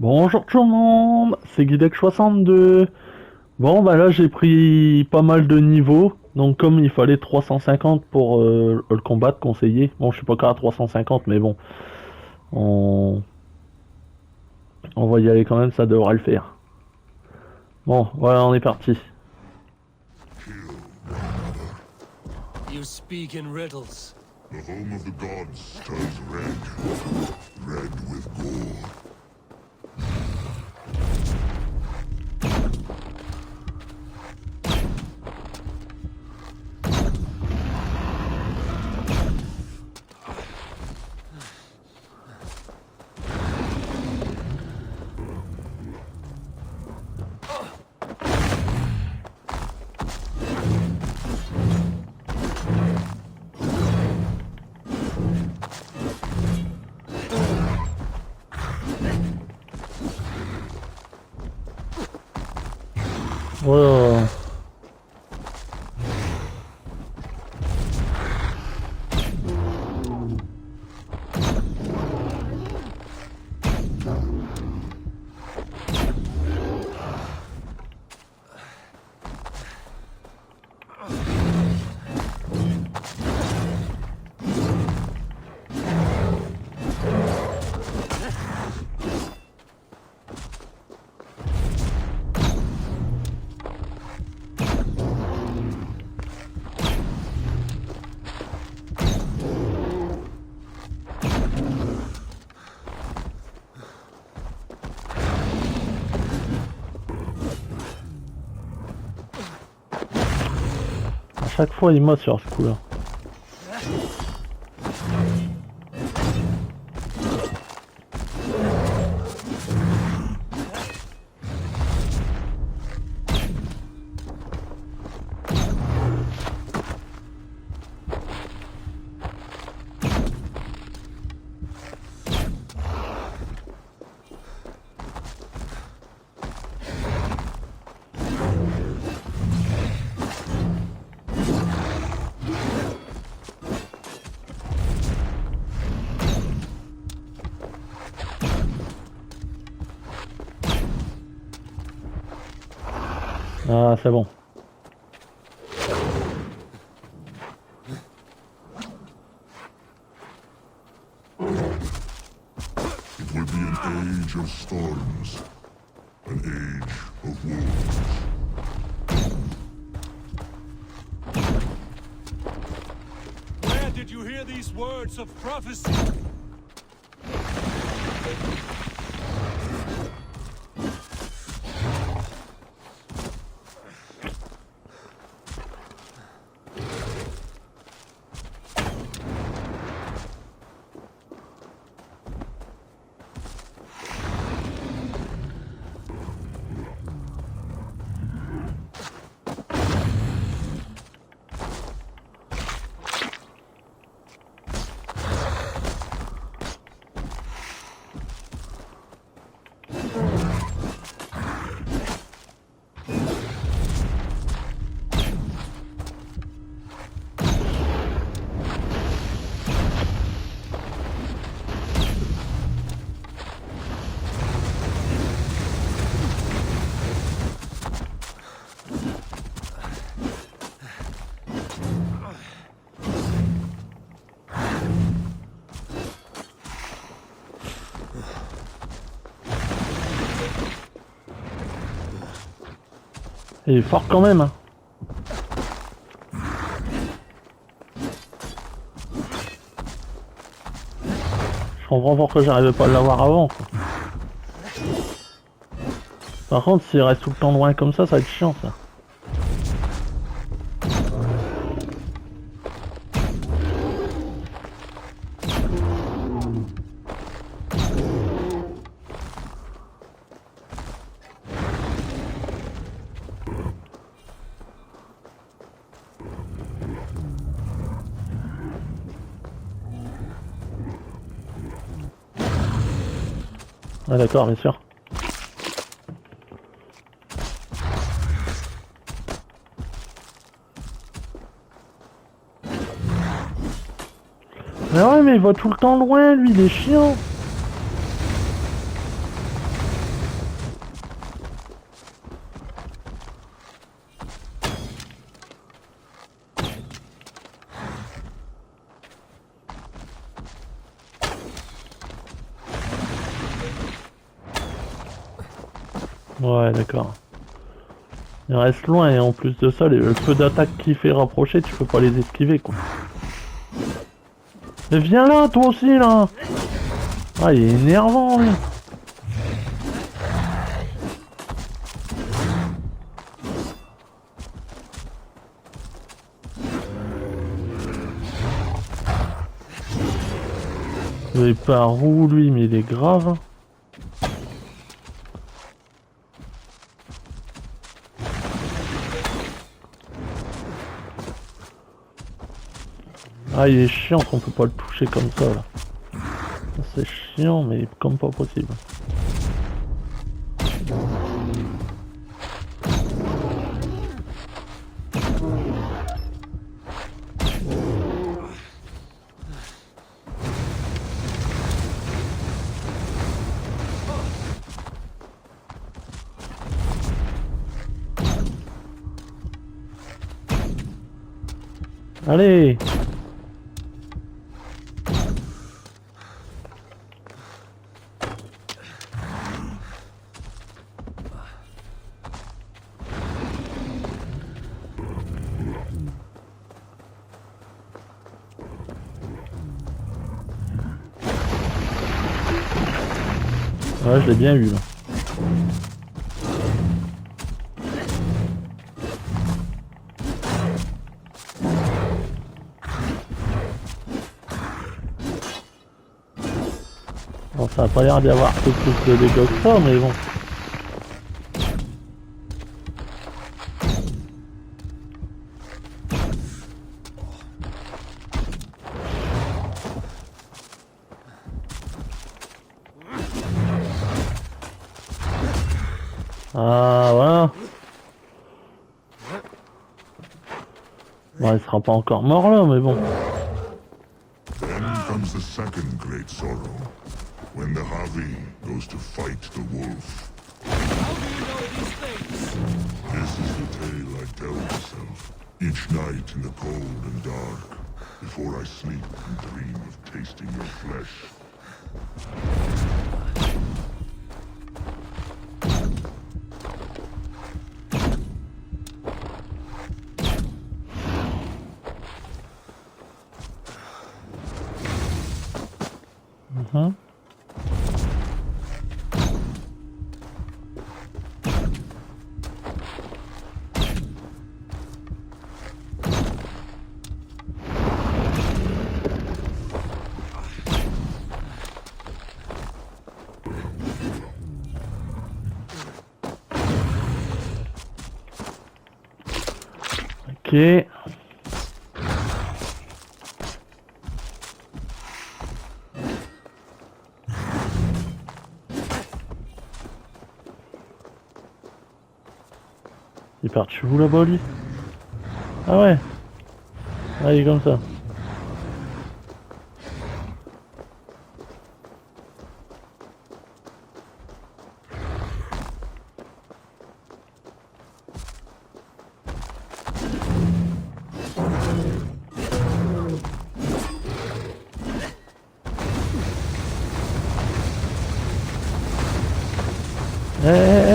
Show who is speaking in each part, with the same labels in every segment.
Speaker 1: Bonjour tout le monde, c'est Guidec62. Bon bah là j'ai pris pas mal de niveaux, donc comme il fallait 350 pour le combattre conseillé. Bon je suis pas qu'à 350 mais bon, on... on va y aller quand même, ça devrait le faire. Bon voilà on est parti.
Speaker 2: You speak in riddles.
Speaker 3: The home of the gods turns red. Red with gore.
Speaker 1: Voilà. À chaque fois il m'a sur ce coup là. Ah c'est bon.
Speaker 3: It will be an age of storms. An age of wolves.
Speaker 2: Where did you hear these words of prophecy?
Speaker 1: Il est fort quand même hein. Je comprends pourquoi j'arrivais pas à l'avoir avant quoi. Par contre s'il reste tout le temps loin comme ça va être chiant ça. Ah d'accord, bien sûr. Mais ouais mais il va tout le temps loin lui, il est chiant. Ouais, d'accord. Il reste loin et en plus de ça, le peu d'attaque qui fait rapprocher, tu peux pas les esquiver quoi. Mais viens là, toi aussi là. Ah, il est énervant lui. Mais par où lui, mais il est grave. Hein. Ah, il est chiant qu'on peut pas le toucher comme ça là. C'est chiant, mais comme pas possible. Allez! Ouais, je l'ai bien eu là. Bon, ça a pas l'air d'y avoir peu plus de dégâts que ça, mais bon. Ah, voilà. Bon, il sera pas encore mort là, mais bon.
Speaker 3: Then comes the second great sorrow, when the Havi goes to fight the wolf.
Speaker 2: How do you know these things?
Speaker 3: This is the tale I tell myself, each night in the cold and dark, before I sleep and dream of tasting your flesh.
Speaker 1: Mhm. Ok. Il est parti où là-bas lui? Ah ouais. Ah, il est comme ça.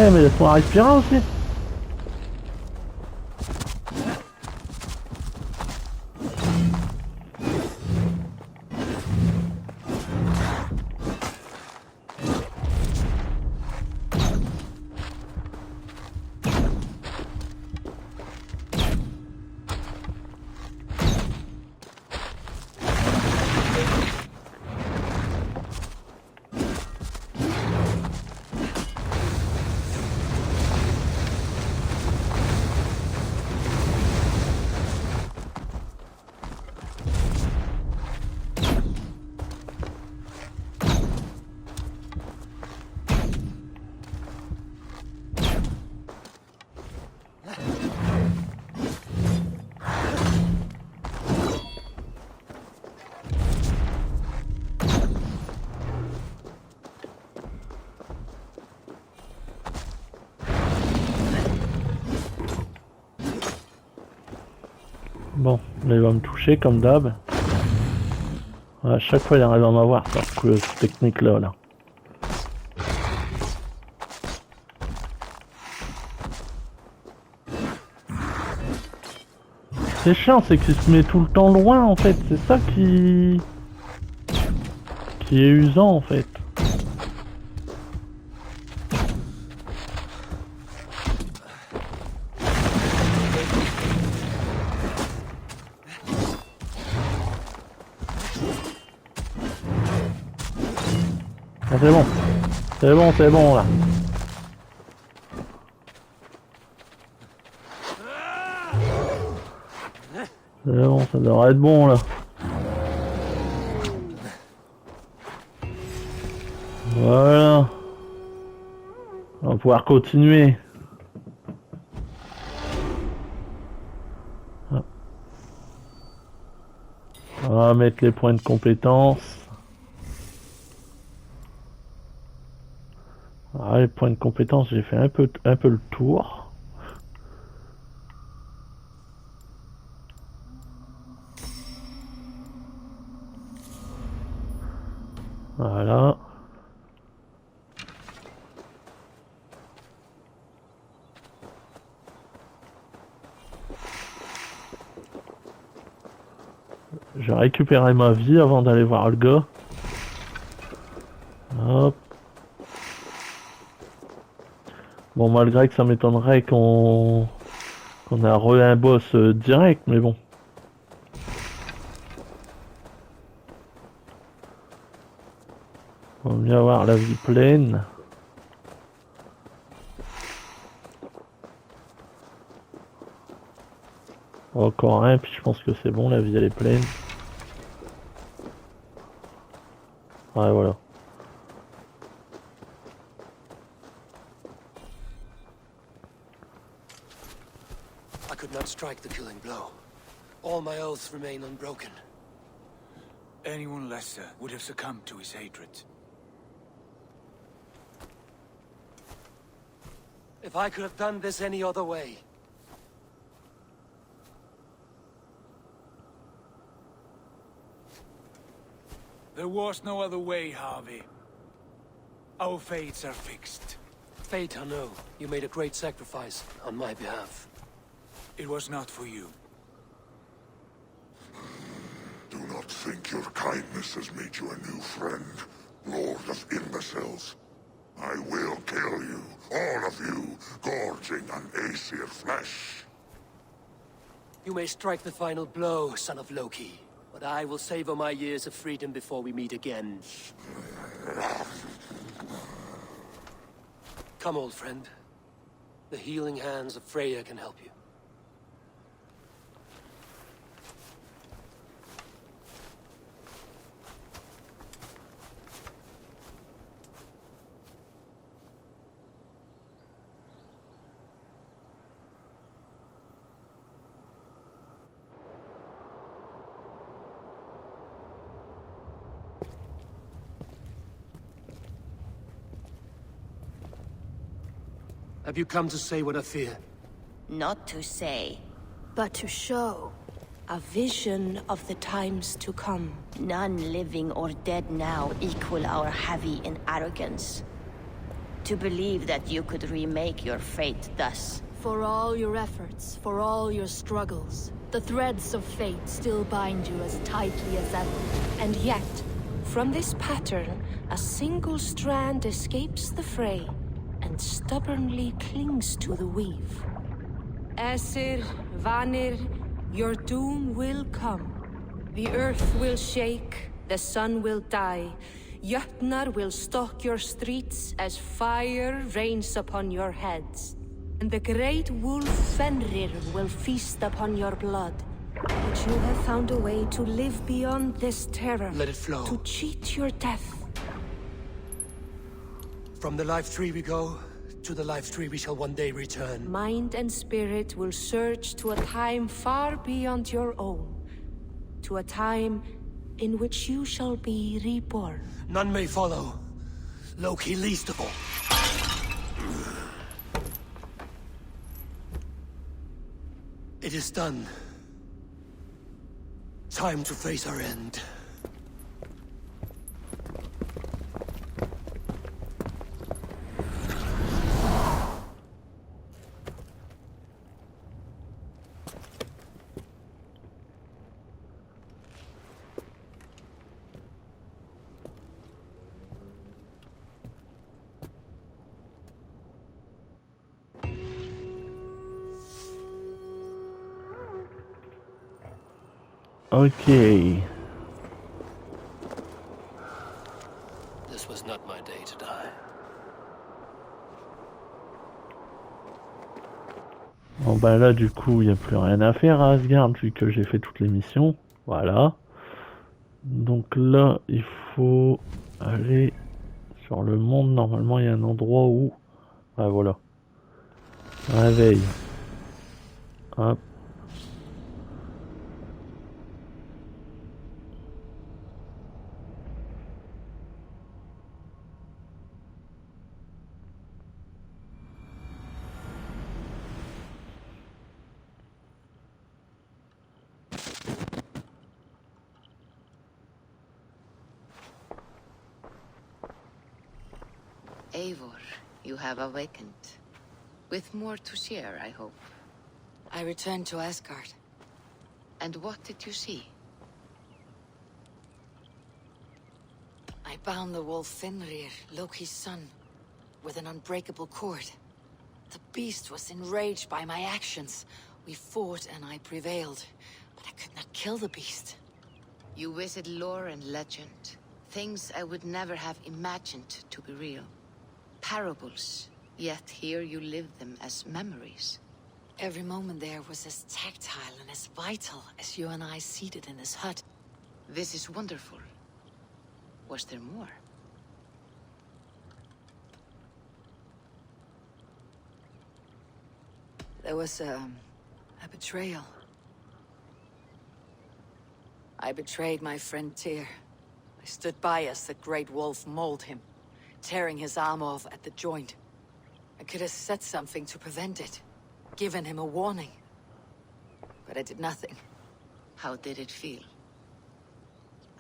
Speaker 1: Mais laisse-moi respirer aussi. Bon, là il va me toucher comme d'hab. À chaque fois il arrive à m'avoir cette technique là. C'est chiant, c'est qu'il se met tout le temps loin en fait. C'est ça qui est usant en fait. Ah, c'est bon. C'est bon, c'est bon là. C'est bon, ça devrait être bon là. Voilà. On va pouvoir continuer. On va mettre les points de compétence. Ah, les points de compétence, j'ai fait un peu le tour. Voilà. Je vais récupérer ma vie avant d'aller voir le gars. Hop. Bon, malgré que ça m'étonnerait qu'on a un boss direct, mais bon. On va bien avoir la vie pleine. Encore un, puis je pense que c'est bon, la vie elle est pleine. Ouais, voilà.
Speaker 4: I could not strike the killing blow. All my oaths remain unbroken.
Speaker 2: Anyone lesser would have succumbed to his hatred.
Speaker 4: If I could have done this any other way.
Speaker 2: There was no other way, Harvey. Our fates are fixed.
Speaker 4: Fate, I know. You made a great sacrifice on my behalf.
Speaker 2: It was not for you.
Speaker 3: Do not think your kindness has made you a new friend, Lord of Imbeciles. I will kill you, all of you, gorging on Aesir flesh.
Speaker 4: You may strike the final blow, son of Loki. But I will savor my years of freedom before we meet again. Come, old friend. The healing hands of Freya can help you. Have you come to say what I fear?
Speaker 5: Not to say.
Speaker 6: But to show a vision of the times to come.
Speaker 5: None living or dead now equal our heavy in arrogance. To believe that you could remake your fate thus.
Speaker 6: For all your efforts, for all your struggles, the threads of fate still bind you as tightly as ever. And yet, from this pattern, a single strand escapes the fray and stubbornly clings to the weave. Aesir, Vanir, your doom will come. The earth will shake, the sun will die. Jötnar will stalk your streets as fire rains upon your heads. And the great wolf Fenrir will feast upon your blood. But you have found a way to live beyond this terror.
Speaker 4: Let it flow.
Speaker 6: To cheat your death.
Speaker 4: From the life tree we go, to the life tree we shall one day return.
Speaker 6: Mind and spirit will surge to a time far beyond your own. To a time in which you shall be reborn.
Speaker 4: None may follow. Loki least of all. It is done. Time to face our end.
Speaker 1: Ok.
Speaker 4: This was not my day to die.
Speaker 1: Bon bah là du coup il n'y a plus rien à faire à Asgard vu que j'ai fait toutes les missions. Voilà. Donc là il faut aller sur le monde. Normalement il y a un endroit où... Ah voilà. Réveil. Hop.
Speaker 7: Eivor, you have awakened. With more to share, I hope.
Speaker 8: I returned to Asgard.
Speaker 7: And what did you see?
Speaker 8: I bound the wolf Fenrir, Loki's son, with an unbreakable cord. The beast was enraged by my actions. We fought and I prevailed, but I could not kill the beast.
Speaker 7: You visit lore and legend. Things I would never have imagined to be real. Parables, yet here you live them as memories.
Speaker 8: Every moment there was as tactile and as vital as you and I seated in this hut.
Speaker 7: This is wonderful. Was there more?
Speaker 8: There was a betrayal. I betrayed my friend Tyr. I stood by as the great wolf mauled him, tearing his arm off at the joint. I could have said something to prevent it, given him a warning. But I did nothing.
Speaker 7: How did it feel?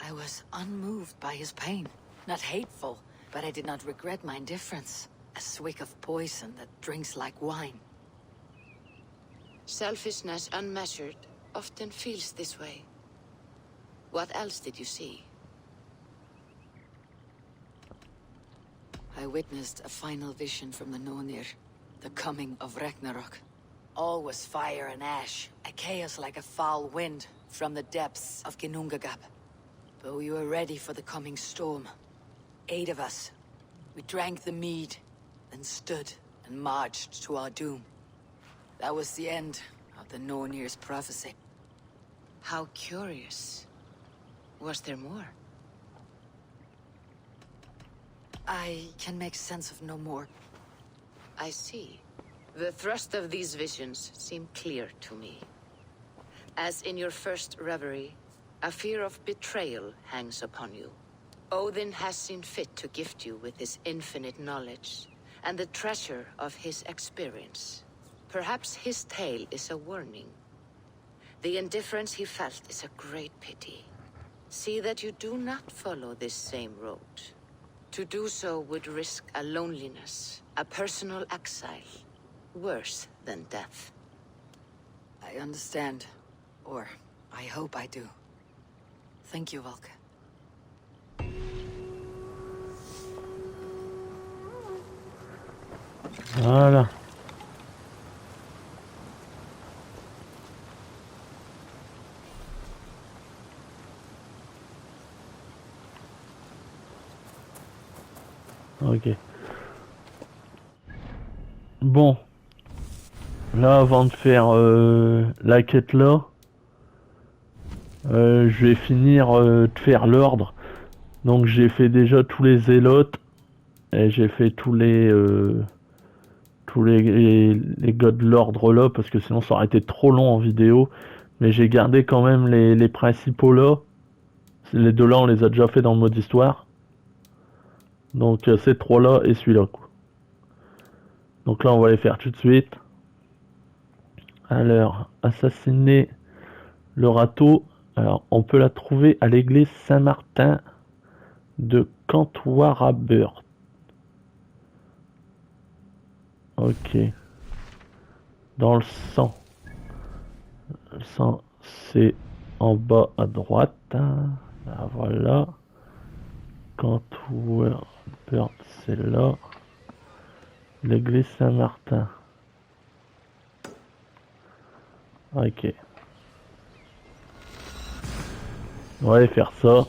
Speaker 8: I was unmoved by his pain. Not hateful, but I did not regret my indifference. A swig of poison that drinks like wine.
Speaker 7: Selfishness unmeasured often feels this way. What else did you see?
Speaker 8: I witnessed a final vision from the Nornir, the coming of Ragnarok. All was fire and ash, a chaos like a foul wind from the depths of Ginnungagap. But we were ready for the coming storm. 8 of us. We drank the mead, then stood and marched to our doom. That was the end of the Nornir's prophecy.
Speaker 7: How curious. Was there more?
Speaker 8: I can make sense of no more.
Speaker 7: I see. The thrust of these visions seem clear to me. As in your first reverie, a fear of betrayal hangs upon you. Odin has seen fit to gift you with his infinite knowledge, and the treasure of his experience. Perhaps his tale is a warning. The indifference he felt is a great pity. See that you do not follow this same road. To do so would risk a loneliness, a personal exile, worse than death.
Speaker 8: I understand. Or, I hope I do. Thank you, Valka.
Speaker 1: Voilà. Ok. Bon. Là, avant de faire la quête là, je vais finir de faire l'ordre. Donc j'ai fait déjà tous les zélotes et j'ai fait tous les gars de l'ordre là parce que sinon ça aurait été trop long en vidéo. Mais j'ai gardé quand même les principaux là. Les deux là on les a déjà fait dans le mode histoire. Donc ces trois là et celui-là quoi. Donc là on va les faire tout de suite. Alors, assassiner le râteau. Alors, on peut la trouver à l'église Saint-Martin de Cantoirabeur. Ok. Dans le sang. Le sang, c'est en bas à droite. Là, voilà. Cantoirabeur, c'est là. L'église Saint-Martin. Ok. Ouais, faire ça.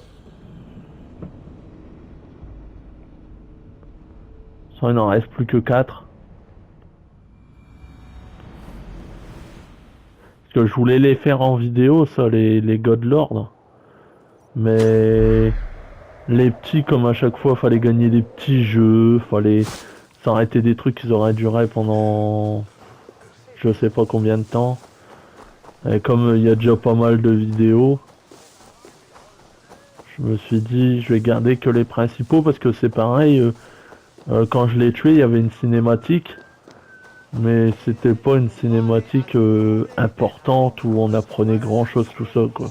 Speaker 1: Ça, il n'en reste plus que 4. Parce que je voulais les faire en vidéo, ça, les God Lord. Mais les petits, comme à chaque fois, fallait gagner des petits jeux, fallait s'arrêter des trucs qui auraient duré pendant je sais pas combien de temps. Et comme il y a déjà pas mal de vidéos, je me suis dit je vais garder que les principaux parce que c'est pareil, quand je l'ai tué il y avait une cinématique, mais c'était pas une cinématique importante où on apprenait grand chose tout ça quoi.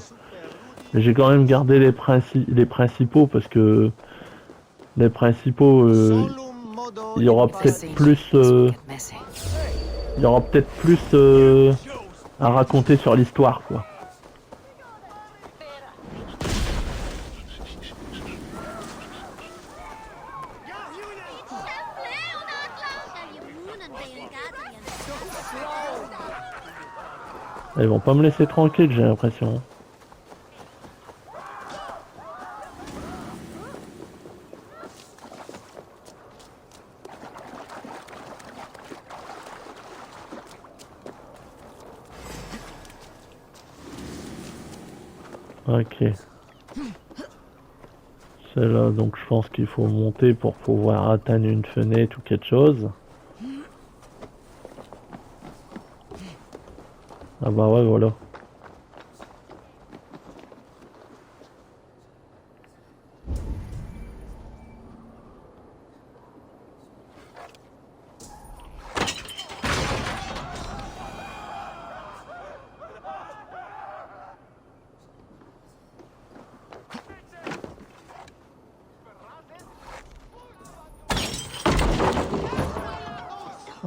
Speaker 1: Mais j'ai quand même gardé les principaux parce que les principaux il y aura peut-être plus il y aura peut-être plus à raconter sur l'histoire quoi. Ils vont pas me laisser tranquille, j'ai l'impression. Ok. C'est là, donc je pense qu'il faut monter pour pouvoir atteindre une fenêtre ou quelque chose. Ah bah ouais, voilà.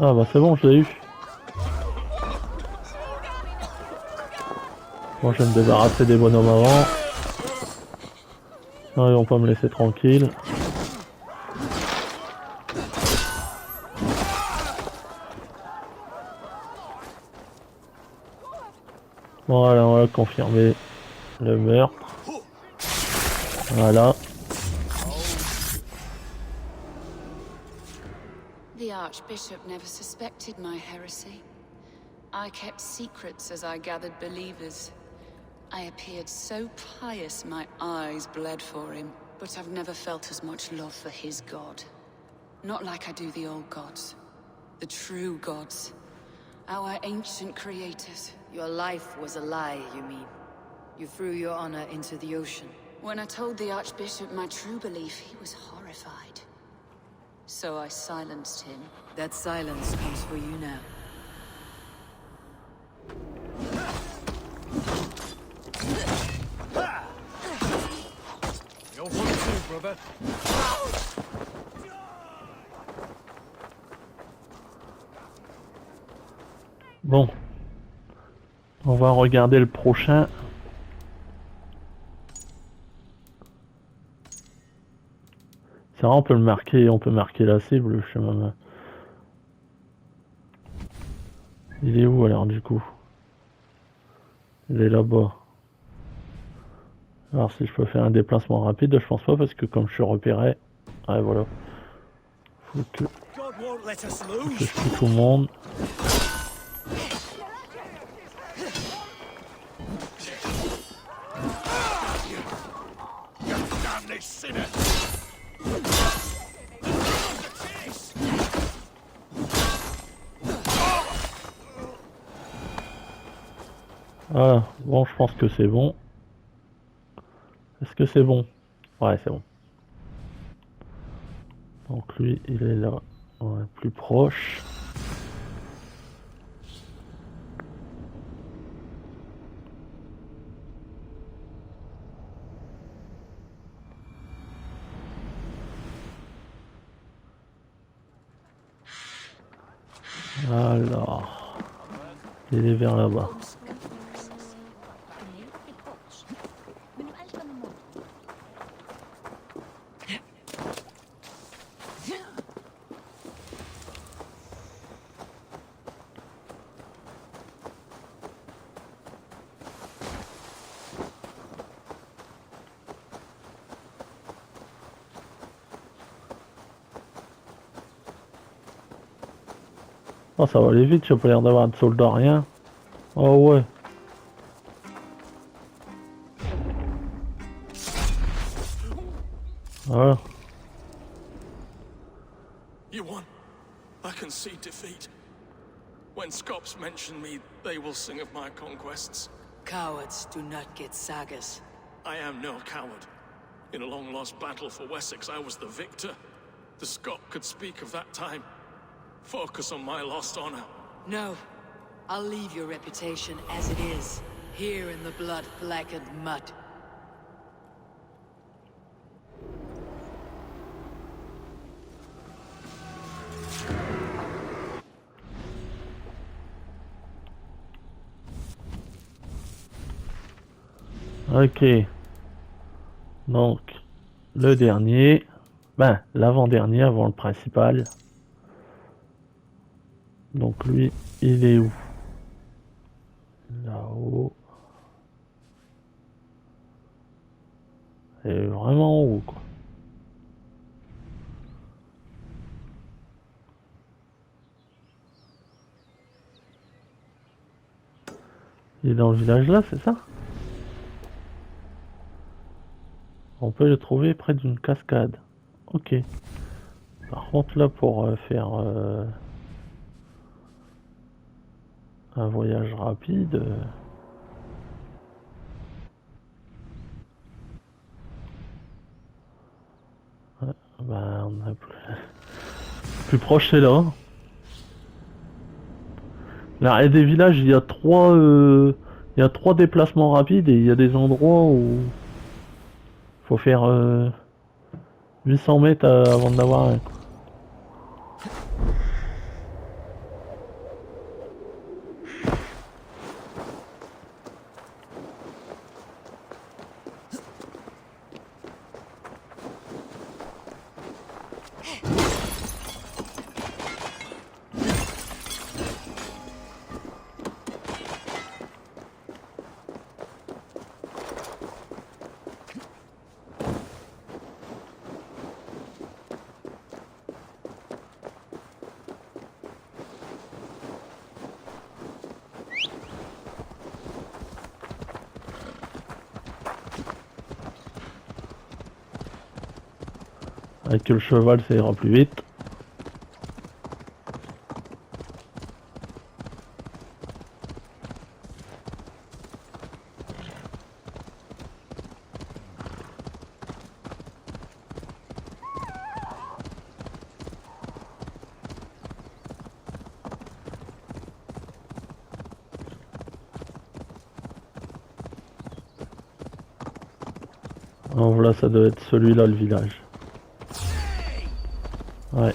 Speaker 1: Ah bah c'est bon, je l'ai eu. Moi je vais me débarrasser des bonhommes avant. Non, ils vont pas me laisser tranquille. Voilà, on va confirmer le meurtre. Voilà.
Speaker 9: The Archbishop never suspected my heresy. I kept secrets as I gathered believers. I appeared so pious my eyes bled for him. But I've never felt as much love for his god. Not like I do the old gods. The true gods. Our ancient creators.
Speaker 8: Your life was a lie, you mean? You threw your honor into the ocean.
Speaker 9: When I told the Archbishop my true belief, he was horrified. So I silenced him.
Speaker 8: That silence comes for you now.
Speaker 2: You're one too, brother.
Speaker 1: Bon. On va regarder le prochain. C'est vrai, on peut marquer la cible, je sais même. Il est où alors du coup? Il est là-bas. Alors si je peux faire un déplacement rapide, je pense pas parce que comme je suis repéré. Ouais voilà. Faut que je tue tout le monde. Voilà, bon je pense que c'est bon. Est-ce que c'est bon? Ouais c'est bon. Donc lui il est là, ouais, plus proche. Alors, il est vers là-bas. Oh, ça va aller vite, j'ai pas l'air d'avoir de soldats, rien. Oh ouais. Voilà.
Speaker 10: You won. I concede defeat. When Scops mention me, they will sing of my conquests.
Speaker 8: Cowards do not get sagas.
Speaker 10: I am no coward. In a long-lost battle for Wessex, I was the victor. The Scot could speak of that time. Focus on my lost honor.
Speaker 8: No. I'll leave your reputation as it is, here in the blood-blackened mud.
Speaker 1: Ok. Donc, le dernier. Ben, l'avant-dernier avant le principal. Donc lui, il est où? Là-haut. Et vraiment en haut, quoi. Il est dans le village là, c'est ça? On peut le trouver près d'une cascade. Ok. Par contre là, pour faire un voyage rapide... ouais, ben, on a plus proche, c'est là. L'arrêt des villages, il y a trois déplacements rapides et il y a des endroits où faut faire 800 mètres avant d'avoir un. Avec le cheval, ça ira plus vite. Alors voilà, ça doit être celui-là le village. Ouais.
Speaker 11: A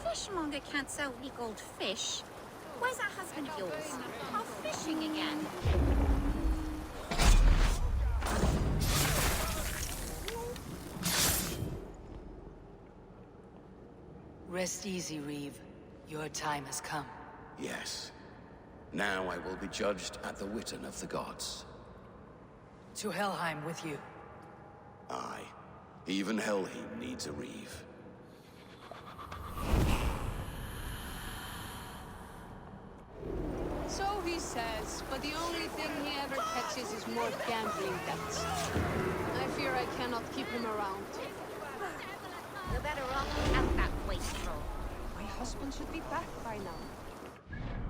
Speaker 11: fishmonger can't sell weak old fish. Where's that husband of yours? Off fishing again.
Speaker 8: Rest easy, Reeve. Your time has come.
Speaker 12: Yes. Now I will be judged at the Witan of the gods.
Speaker 8: To Helheim with you.
Speaker 12: Aye. Even Helheim needs a Reeve.
Speaker 13: So he says, but the only thing he ever catches is more gambling debts. I fear I cannot keep him around.
Speaker 11: You're better off out that wastrel.
Speaker 13: My husband should be back by now.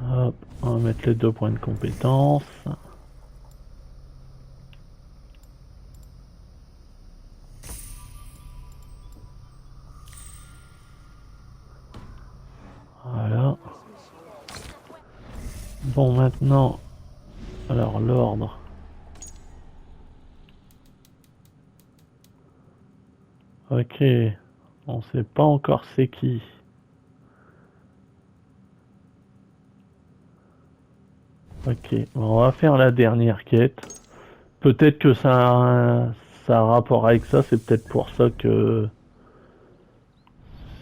Speaker 1: Hop, on va mettre les 2 points de compétence. Voilà. Bon, maintenant, alors l'ordre. Ok, on sait pas encore c'est qui. Ok, on va faire la dernière quête. Peut-être que ça a un rapport avec ça, c'est peut-être pour ça que...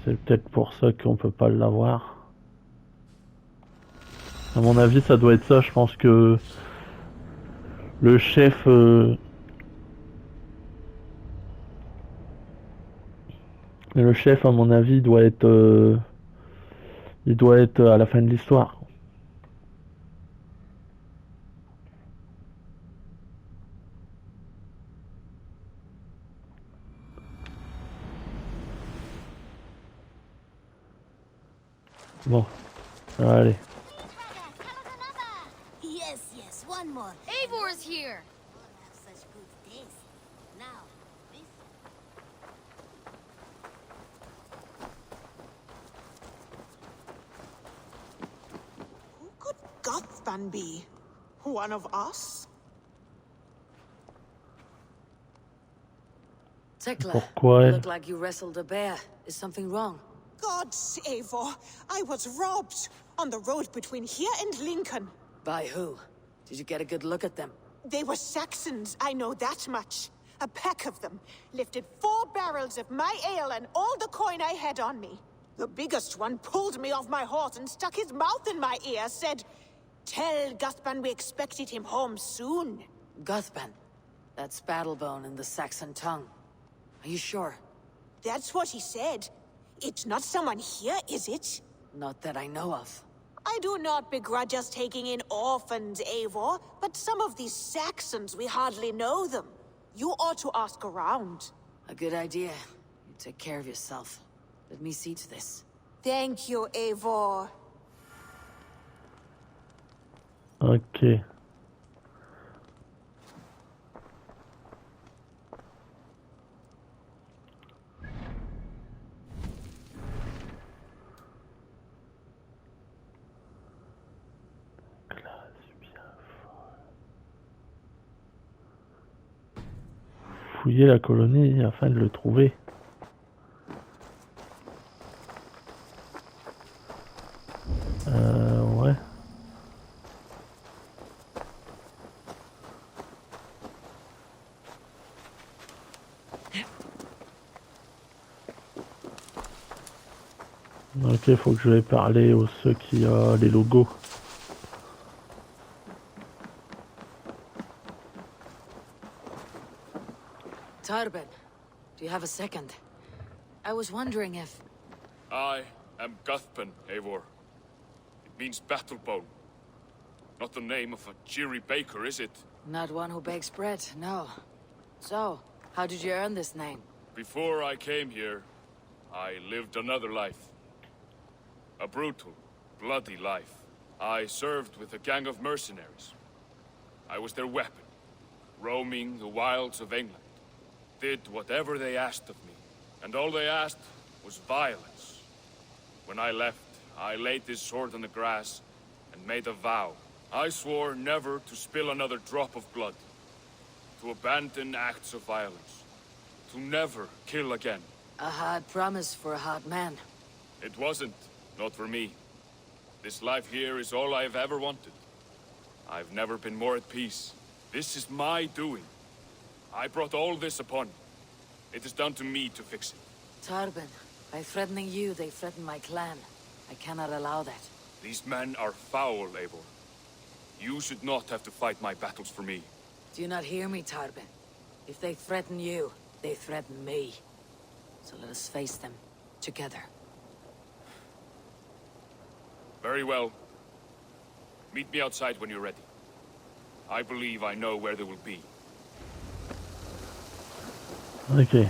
Speaker 1: C'est peut-être pour ça qu'on peut pas l'avoir. À mon avis, ça doit être ça. Je pense que le chef... Le chef, à mon avis, il doit être à la fin de l'histoire. Bon, allez.
Speaker 11: Yes, yes, one more.
Speaker 14: Eivor's here!
Speaker 11: All have such good taste. Now, this.
Speaker 15: Who could Gothban be? One of us?
Speaker 8: Tekla,
Speaker 1: Pourquoi
Speaker 8: you
Speaker 1: elle?
Speaker 8: look like you wrestled a bear. Is something wrong?
Speaker 15: Gods, Eivor, I was robbed on the road between here and Lincoln.
Speaker 8: By who? Did you get a good look at them?
Speaker 15: They were Saxons, I know that much. A pack of them lifted 4 barrels of my ale and all the coin I had on me. The biggest one pulled me off my horse and stuck his mouth in my ear, said, "Tell Guthban we expected him home soon."
Speaker 8: Guthban. That's Battlebone in the Saxon tongue. Are you sure?
Speaker 15: That's what he said. It's not someone here, is it?
Speaker 8: Not that I know of.
Speaker 15: I do not begrudge us taking in orphans, Eivor, but some of these Saxons, we hardly know them. You ought to ask around.
Speaker 8: A good idea. You take care of yourself. Let me see to this.
Speaker 15: Thank you, Eivor.
Speaker 1: Ok. Fouiller la colonie afin de le trouver. Ouais. Ok, faut que je vais parler aux ceux qui ont les logos.
Speaker 8: Tarben, do you have a second? I was wondering if...
Speaker 10: I am Guthban, Eivor. It means battlebone. Not the name of a cheery baker, is it?
Speaker 8: Not one who bakes bread, no. So, how did you earn this name?
Speaker 10: Before I came here, I lived another life. A brutal, bloody life. I served with a gang of mercenaries. I was their weapon, roaming the wilds of England. Did whatever they asked of me, and all they asked was violence. When I left, I laid this sword on the grass and made a vow. I swore never to spill another drop of blood, to abandon acts of violence, to never kill again.
Speaker 8: A hard promise for a hard man.
Speaker 10: It wasn't, not for me. This life here is all I've ever wanted. I've never been more at peace. This is my doing. I brought all this upon me. It is down to me to fix it.
Speaker 8: Tarben, by threatening you, they threaten my clan. I cannot allow that.
Speaker 10: These men are foul, Eivor. You should not have to fight my battles for me.
Speaker 8: Do you not hear me, Tarben? If they threaten you, they threaten me. So let us face them, together.
Speaker 10: Very well. Meet me outside when you're ready. I believe I know where they will be.
Speaker 1: Ok.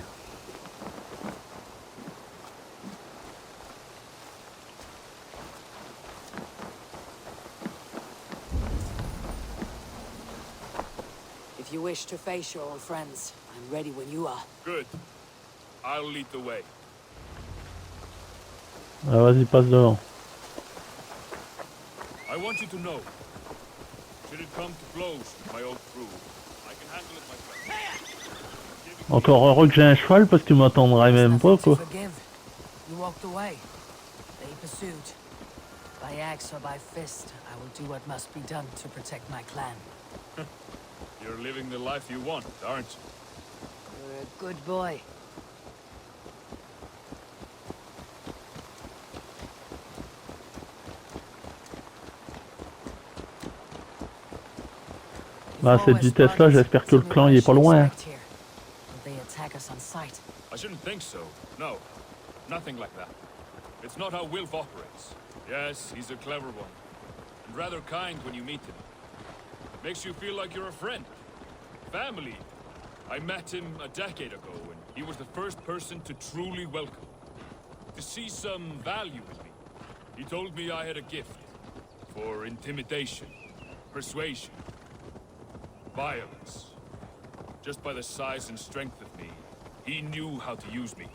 Speaker 8: If you wish to face your old friends, I'm ready when you are.
Speaker 10: Good. I'll lead the way.
Speaker 1: Ah, vas-y, passe devant.
Speaker 10: I want you to know. Should it come to blows with my old crew, I can handle it myself.
Speaker 1: Encore heureux que j'ai un cheval parce qu'il m'attendrait même pas, quoi.
Speaker 8: You walked away. They pursued. By axe or by fist, I will do what must be done to protect my clan.
Speaker 10: You're living the life you want, aren't you?
Speaker 8: You're a good boy.
Speaker 1: Bah, à cette vitesse-là, j'espère que le clan il est pas loin.
Speaker 8: They attack us on sight.
Speaker 10: I shouldn't think so. No, nothing like that. It's not how Wilf operates. Yes, he's a clever one. And rather kind when you meet him. Makes you feel like you're a friend. Family. I met him a decade ago, and he was the first person to truly welcome. To see some value in me. He told me I had a gift. For intimidation. Persuasion. Violence. Just by the size and strength of me, he knew how to use me.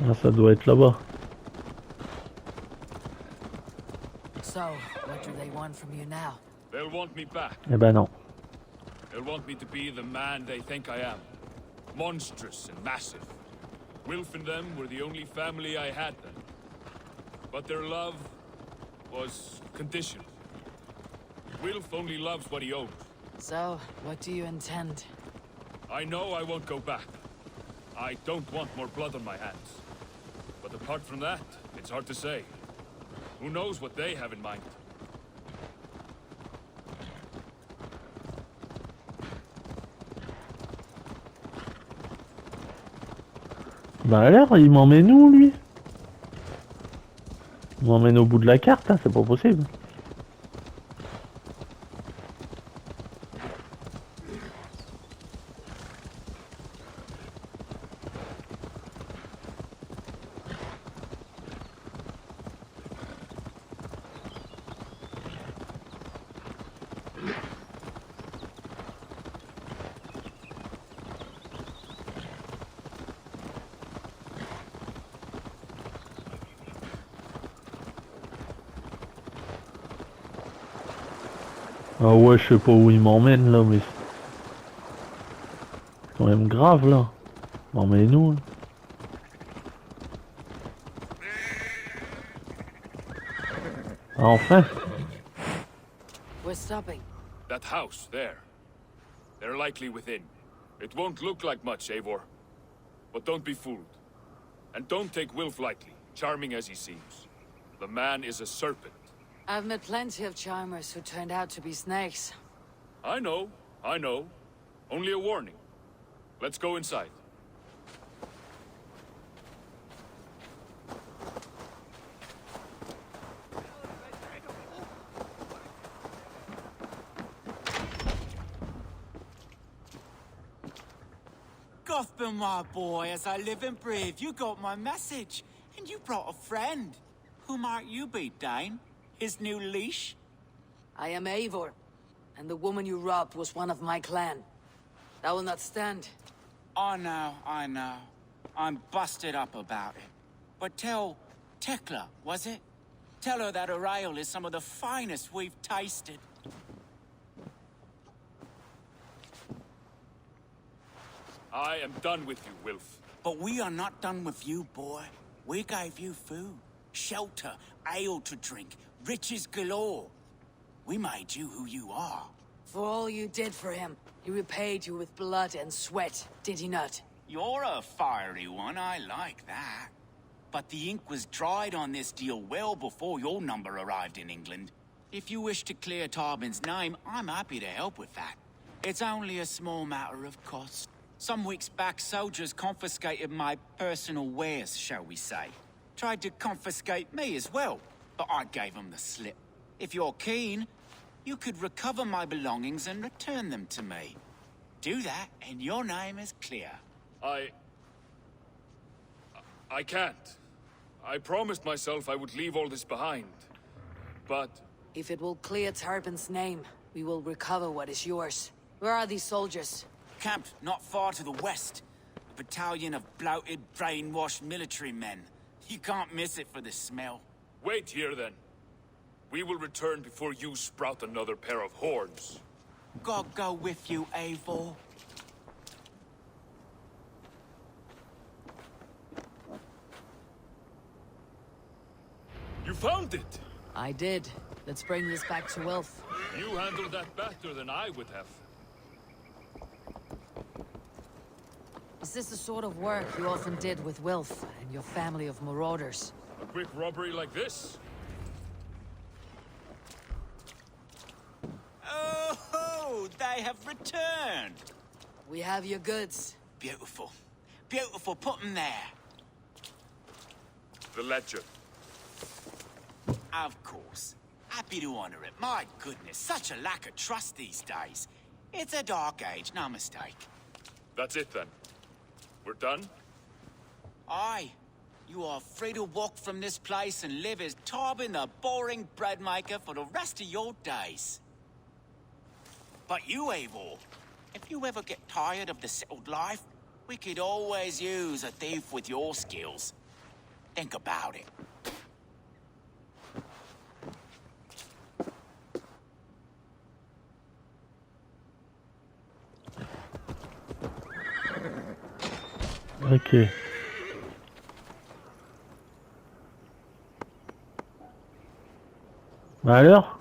Speaker 1: Ah, ça doit être là-bas.
Speaker 8: So, what do they want from you now?
Speaker 10: They'll want me back.
Speaker 1: Eh ben non.
Speaker 10: They'll want me to be the man they think I am. Monstrous and massive. Wilf and them were the only family I had then. But their love was conditional. Wilf only loves what he owns.
Speaker 8: So, what do you intend?
Speaker 10: I know I won't go back. I don't want more blood on my hands. But apart from that, it's hard to say. Who knows what they have in mind?
Speaker 1: Bah alors, il m'emmène où lui? Il m'emmène au bout de la carte, hein, c'est pas possible. Ah ouais, je sais pas où il m'emmène là, mais c'est quand même grave là. Il m'emmène où là? Ah, enfin.
Speaker 8: We're stopping.
Speaker 10: That house, there. They're likely within. It won't look like much, Eivor. But don't be fooled. And don't take Wilf lightly, charming as he seems. The man is a serpent.
Speaker 8: I've met plenty of charmers who turned out to be snakes.
Speaker 10: I know. Only a warning. Let's go inside.
Speaker 2: Gotham, my boy, as I live and breathe, you got my message. And you brought a friend. Who might you be, Dane? His new leash?
Speaker 8: I am Eivor, and the woman you robbed was one of my clan. That will not stand.
Speaker 2: I know. I'm busted up about it. But tell Tekla, was it? Tell her that her ale is some of the finest we've tasted.
Speaker 10: I am done with you, Wilf.
Speaker 2: But we are not done with you, boy. We gave you food, shelter, ale to drink, riches galore. We made you who you are.
Speaker 8: For all you did for him, he repaid you with blood and sweat, did he not?
Speaker 2: You're a fiery one, I like that. But the ink was dried on this deal well before your number arrived in England. If you wish to clear Tarbin's name, I'm happy to help with that. It's only a small matter of cost. Some weeks back, soldiers confiscated my personal wares, shall we say. Tried to confiscate me as well, but I gave them the slip. If you're keen, you could recover my belongings and return them to me. Do that, and your name is clear.
Speaker 10: I can't. I promised myself I would leave all this behind. But...
Speaker 8: If it will clear Tarbin's name, we will recover what is yours. Where are these soldiers?
Speaker 2: Camped not far to the west. battalion of bloated, brainwashed military men. You can't miss it for the smell.
Speaker 10: Wait here, then. We will return before you sprout another pair of horns.
Speaker 2: God go with you, Eivor.
Speaker 10: You found it!
Speaker 8: I did. Let's bring this back to Wilf.
Speaker 10: You handled that better than I would have.
Speaker 8: Is this the sort of work you often did with Wilf and your family of marauders?
Speaker 10: A quick robbery like this?
Speaker 2: Oh, they have returned.
Speaker 8: We have your goods.
Speaker 2: Beautiful. Beautiful, put them there.
Speaker 10: The ledger.
Speaker 2: Of course. Happy to honor it. My goodness, such a lack of trust these days. It's a dark age, no mistake.
Speaker 10: That's it then. We're done?
Speaker 2: Aye. You are free to walk from this place and live as Tarbin the boring bread maker for the rest of your days. But you, Eivor, if you ever get tired of the settled life, we could always use a thief with your skills. Think about it.
Speaker 1: Ok. Bah alors?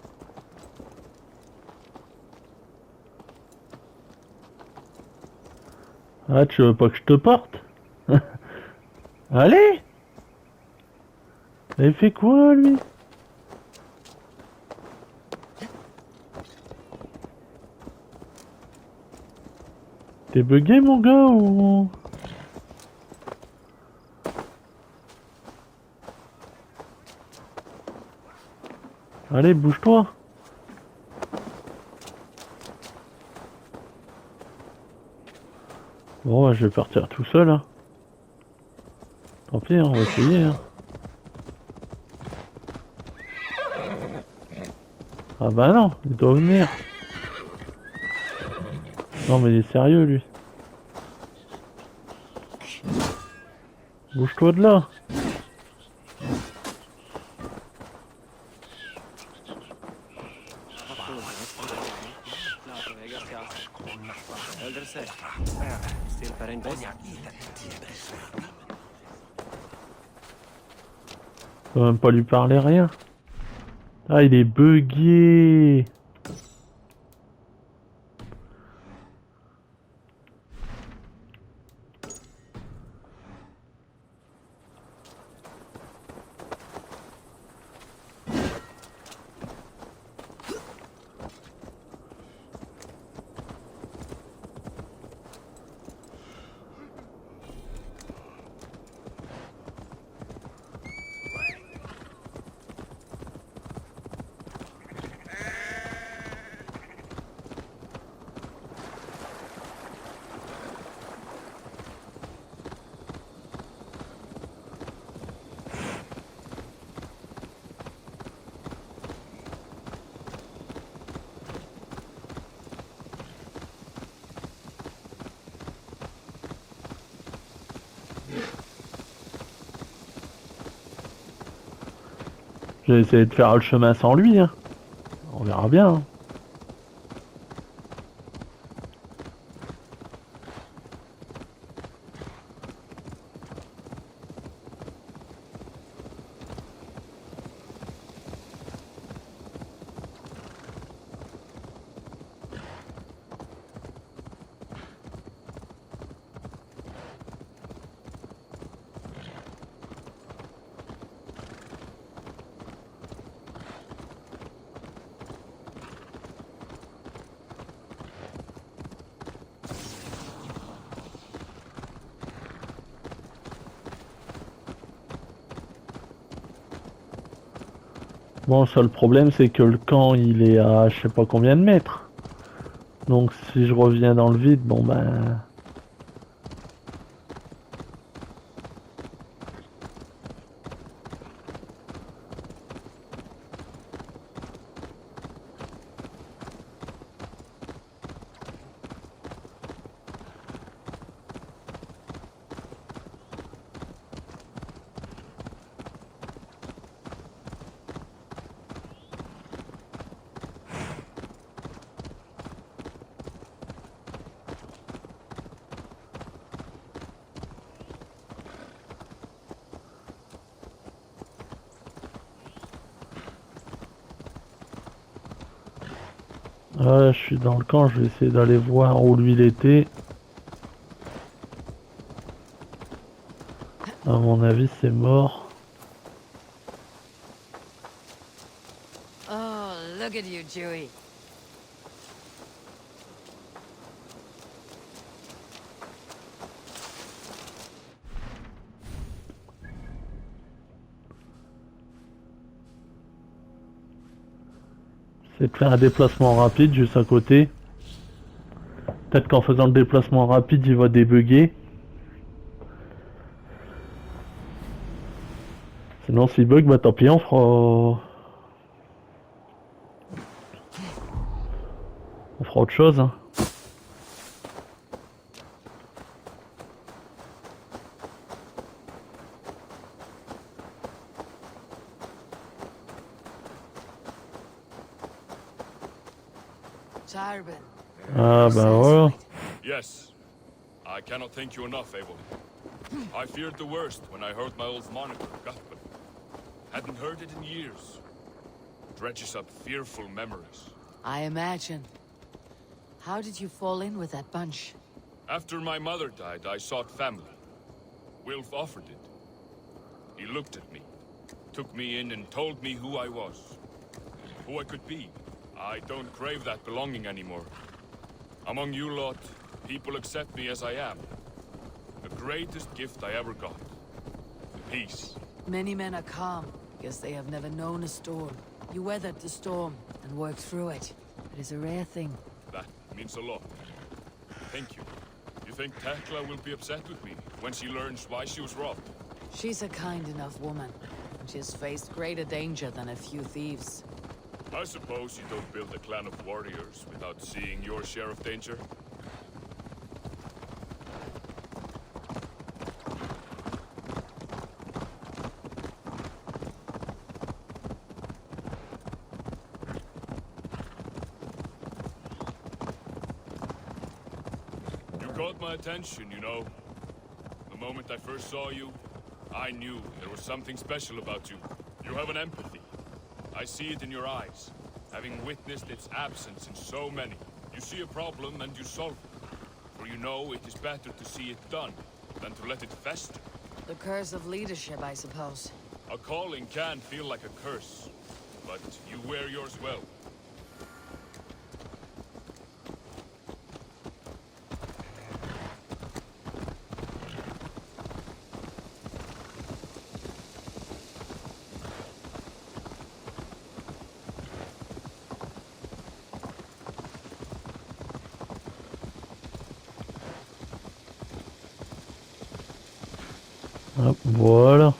Speaker 1: Ah, tu veux pas que je te porte? Allez! Il fait quoi, lui? T'es bugué, mon gars, ou... Allez, bouge-toi. Bon, je vais partir tout seul. Hein. Tant pis, on va essayer. Hein. Ah bah non, il doit venir. Non mais il est sérieux, lui. Bouge-toi de là. Faut même pas lui parler rien. Ah, il est bugué. J'ai essayé de faire le chemin sans lui, hein. On verra bien. Hein. Bon, le seul problème, c'est que le camp, il est à je sais pas combien de mètres. Donc, si je reviens dans le vide, bon ben... Ouais, je suis dans le camp, je vais essayer d'aller voir où lui il était. À mon avis, c'est mort.
Speaker 8: Oh, look at you, Dewey.
Speaker 1: C'est de faire un déplacement rapide juste à côté. Peut-être qu'en faisant le déplacement rapide, il va débugger. Sinon, s'il bug, bah tant pis, on fera autre chose. Hein.
Speaker 8: Tarban.
Speaker 1: Ah bah voilà.
Speaker 10: Yes. I cannot thank you enough, Abel. I feared the worst when I heard my old moniker, Guthman. Hadn't heard it in years. Dredges up fearful memories.
Speaker 8: I imagine. How did you fall in with that bunch?
Speaker 10: After my mother died, I sought family. Wilf offered it. He looked at me, took me in and told me who I was. Who I could be. I don't crave that belonging anymore. Among you lot, people accept me as I am. The greatest gift I ever got. Peace.
Speaker 8: Many men are calm, because they have never known a storm. You weathered the storm, and worked through it. It is a rare thing.
Speaker 10: That means a lot. Thank you. You think Tekla will be upset with me when she learns why she was robbed?
Speaker 8: She's a kind enough woman, and she has faced greater danger than a few thieves.
Speaker 10: I suppose you don't build a clan of warriors without seeing your share of danger? You caught my attention, you know. The moment I first saw you, I knew there was something special about you. You have an empathy. I see it in your eyes, having witnessed its absence in so many. You see a problem and you solve it. For you know it is better to see it done than to let it fester.
Speaker 8: The curse of leadership, I suppose.
Speaker 10: A calling can feel like a curse, but you wear yours well.
Speaker 1: Hop, voilà.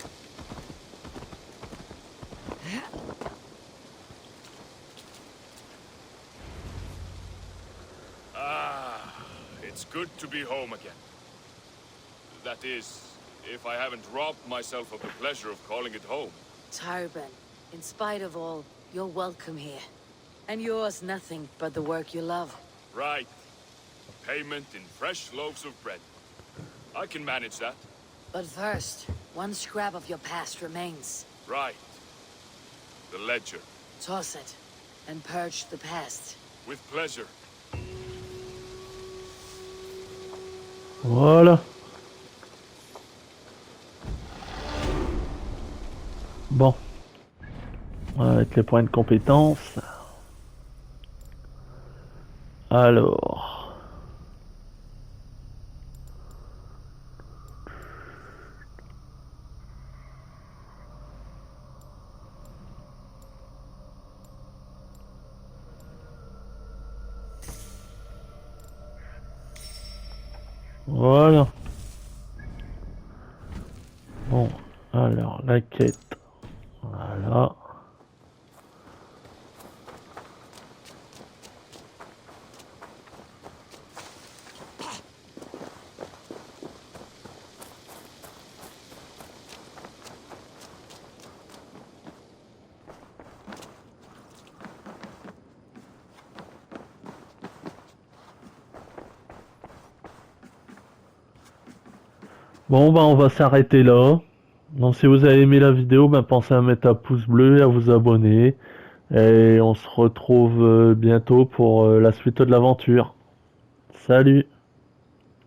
Speaker 10: Ah, it's good to be home again. That is, if I haven't robbed myself of the pleasure of calling it home.
Speaker 8: Tarban, in spite of all, you're welcome here. And yours nothing but the work you love.
Speaker 10: Right. Payment in fresh loaves of bread. I can manage that.
Speaker 8: But first, one scrap of your past remains.
Speaker 10: Right. The ledger.
Speaker 8: Toss it, and purge the past.
Speaker 10: With pleasure.
Speaker 1: Voilà. Bon. Avec les points de compétence. Alors. Voilà. Bon, alors la quête. Voilà. Bon bah on va s'arrêter là. Donc si vous avez aimé la vidéo, ben pensez à mettre un pouce bleu et à vous abonner. Et on se retrouve bientôt pour la suite de l'aventure. Salut!